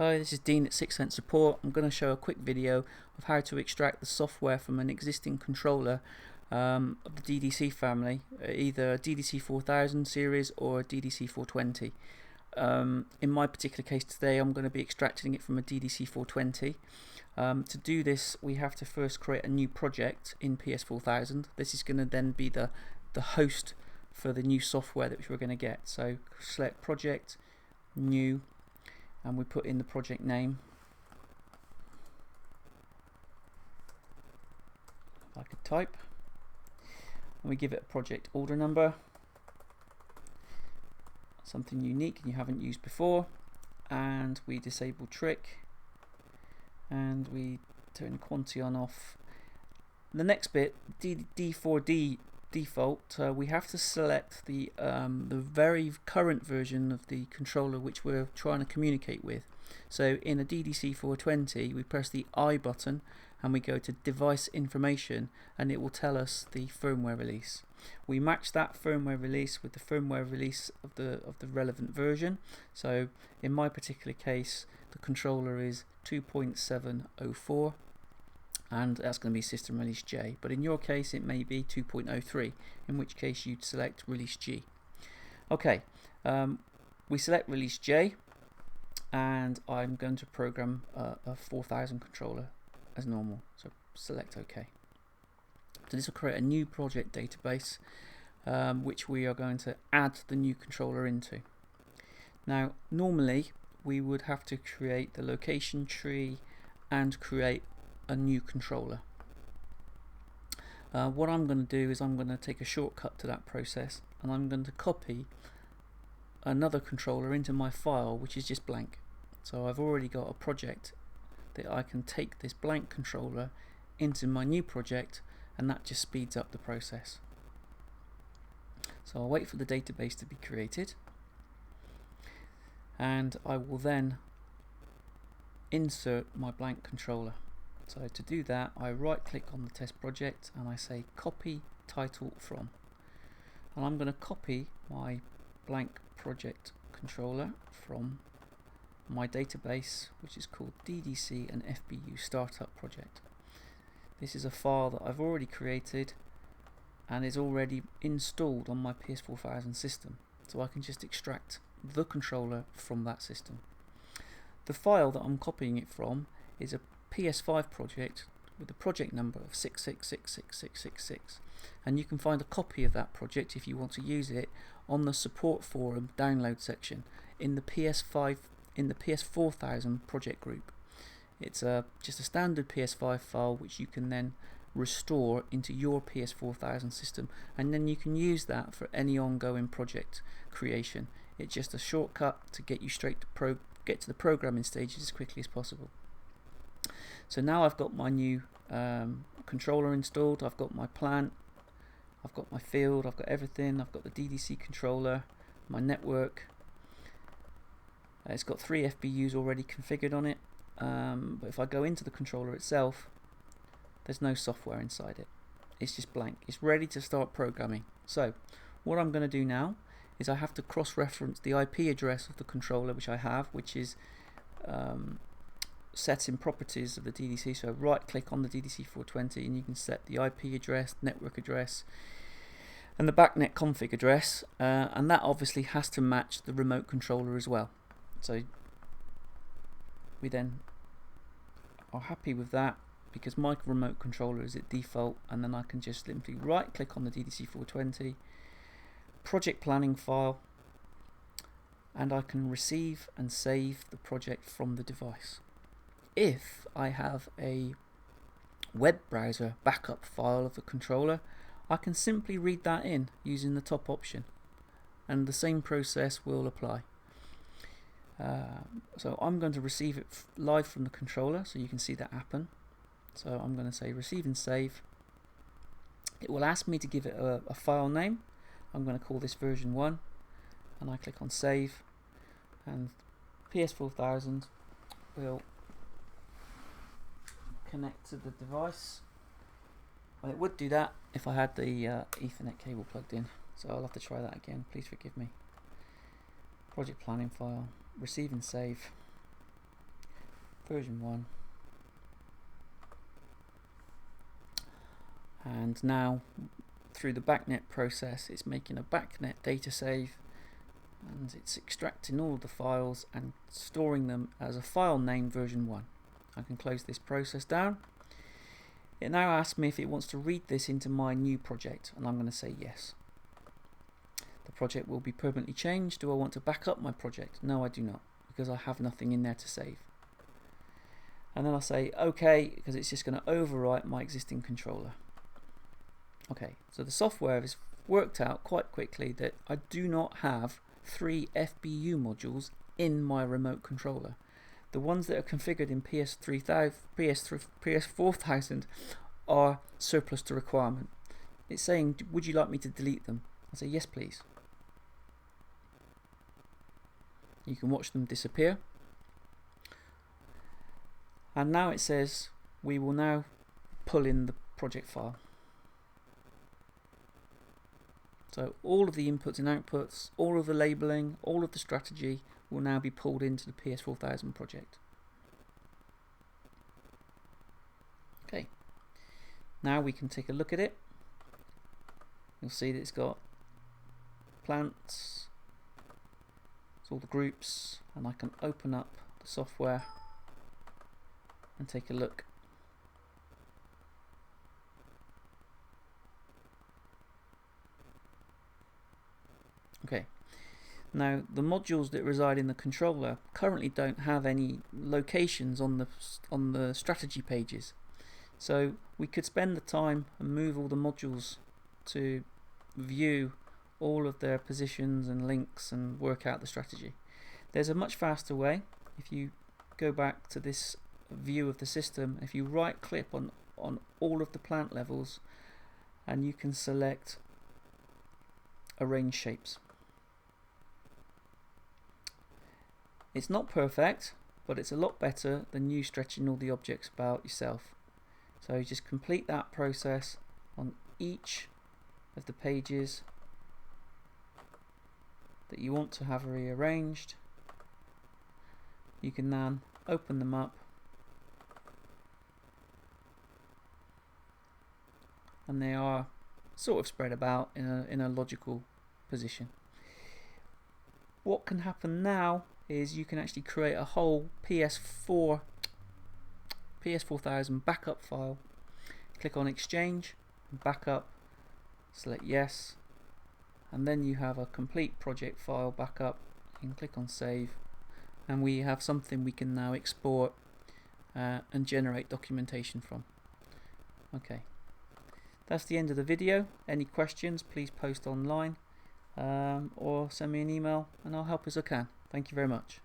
Hi, this is Dean at 6 Cent Support. I'm going to show a quick video of how to extract the software from an existing controller of the DDC family, either a DDC4000 series or a DDC420. In my particular case today, I'm going to be extracting it from a DDC420. To do this, we have to first create a new project in PS4000. This is going to then be the host for the new software that we're going to get. So select Project, New, and we put in the project name. If I could type, and we give it a project order number, something unique and you haven't used before, and we disable trick, and we turn quantity on off. The next bit, D4D default, we have to select the very current version of the controller which we're trying to communicate with. So in a DDC420, we press the I button and we go to device information, and it will tell us the firmware release. We match that firmware release with the firmware release of the relevant version. So in my particular case, the controller is 2.704. and that's going to be system release J, but in your case it may be 2.03, in which case you'd select release G. Okay, we select release J, and I'm going to program a 4000 controller as normal, so select OK. So this will create a new project database which we are going to add the new controller into. Now normally we would have to create the location tree and create a new controller. What I'm going to do is I'm going to take a shortcut to that process, and I'm going to copy another controller into my file which is just blank. So I've already got a project that I can take this blank controller into my new project, and that just speeds up the process. So I'll wait for the database to be created, and I will then insert my blank controller. So to do that, I right click on the test project and I say copy title from, and I'm going to copy my blank project controller from my database, which is called DDC and FBU startup project. This is a file that I've already created and is already installed on my PS4000 system, so I can just extract the controller from that system. The file that I'm copying it from is a PS5 project with the project number of 6666666, and you can find a copy of that project if you want to use it on the support forum download section in the PS4000 project group. It's just a standard PS5 file which you can then restore into your PS4000 system, and then you can use that for any ongoing project creation. It's just a shortcut to get you straight to get to the programming stages as quickly as possible. So now I've got my new controller installed, I've got my plant, I've got my field, I've got everything, I've got the DDC controller, my network. It's got 3 FBUs already configured on it, but if I go into the controller itself, there's no software inside it. It's just blank. It's ready to start programming. So what I'm going to do now is I have to cross-reference the IP address of the controller, which I have, which is set in properties of the DDC. So right click on the DDC420 and you can set the IP address, network address, and the backnet config address, and that obviously has to match the remote controller as well. So we then are happy with that because my remote controller is at default, and then I can just simply right click on the DDC420 project planning file, and I can receive and save the project from the device. If I have a web browser backup file of the controller, I can simply read that in using the top option, and the same process will apply. So I'm going to receive it live from the controller so you can see that happen. So I'm going to say receive and save. It will ask me to give it a file name. I'm going to call this version 1, and I click on save, and PS4000 will connect to the device. Well, it would do that if I had the Ethernet cable plugged in, so I'll have to try that again. Please forgive me. Project planning file, receive and save. version 1. And now through the backnet process it's making a backnet data save, and it's extracting all of the files and storing them as a file name version 1. I can close this process down. It now asks me if it wants to read this into my new project, and I'm going to say yes. The project will be permanently changed. Do I want to back up my project? No, I do not, because I have nothing in there to save. And then I'll say OK, because it's just going to overwrite my existing controller. Okay, so the software has worked out quite quickly that I do not have 3 FBU modules in my remote controller. The ones that are configured in PS4000 are surplus to requirement. It's saying, would you like me to delete them? I say yes please. You can watch them disappear. And now it says we will now pull in the project file. So all of the inputs and outputs, all of the labeling, all of the strategy will now be pulled into the PS4000 project. Okay, now we can take a look at it. You'll see that it's got plants, it's all the groups, and I can open up the software and take a look. Okay, now the modules that reside in the controller currently don't have any locations on the strategy pages, so we could spend the time and move all the modules to view all of their positions and links and work out the strategy. There's a much faster way. If you go back to this view of the system, if you right click on all of the plant levels, and you can select arrange shapes. It's not perfect, but it's a lot better than you stretching all the objects about yourself. So you just complete that process on each of the pages that you want to have rearranged. You can then open them up and they are sort of spread about in a logical position. What can happen now is you can actually create a whole PS4000 backup file. Click on Exchange, Backup, select Yes, and then you have a complete project file backup. You can click on Save, and we have something we can now export and generate documentation from. Okay, that's the end of the video. Any questions, please post online or send me an email and I'll help as I can. Thank you very much.